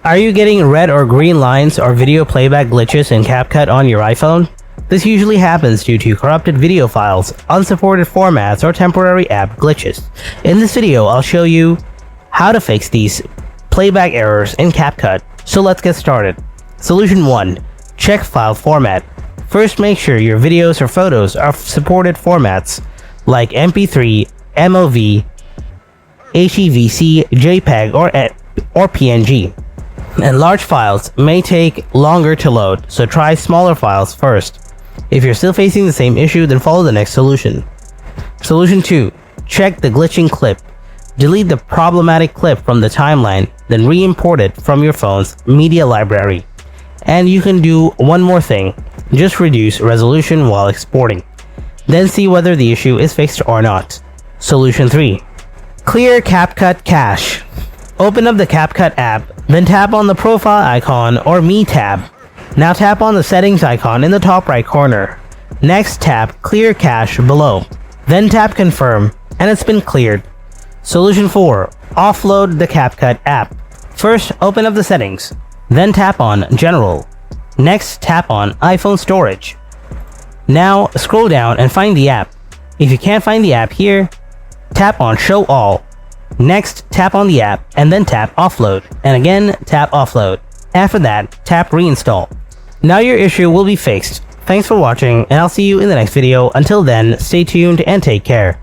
Are you getting red or green lines or video playback glitches in Capcut on your iPhone? This usually happens due to corrupted video files, unsupported formats, or temporary app glitches. In this video, I'll show you how to fix these playback errors in Capcut. So let's get started. Solution 1. Check file format. First, make sure your videos or photos are supported formats like MP3, MOV, ACVC, JPEG, or PNG. And large files may take longer to load, so try smaller files first. If you're still facing the same issue, then follow the next solution. Solution 2. Check the glitching clip. Delete the problematic clip from the timeline, then re-import it from your phone's media library. And you can do one more thing. Just reduce resolution while exporting. Then see whether the issue is fixed or not. Solution 3. Clear Capcut cache. Open up the Capcut app, then tap on the profile icon or Me tab. Now tap on the settings icon in the top right corner. Next tap Clear Cache below. Then tap Confirm, and it's been cleared. Solution 4. Offload the Capcut app. First, open up the settings. Then tap on General. Next, tap on iPhone Storage. Now, scroll down and find the app. If you can't find the app here, tap on Show All. Next, tap on the app and then tap Offload, and again tap Offload. After that, tap Reinstall. Now your issue will be fixed. Thanks for watching, and I'll see you in the next video. Until then, stay tuned and take care.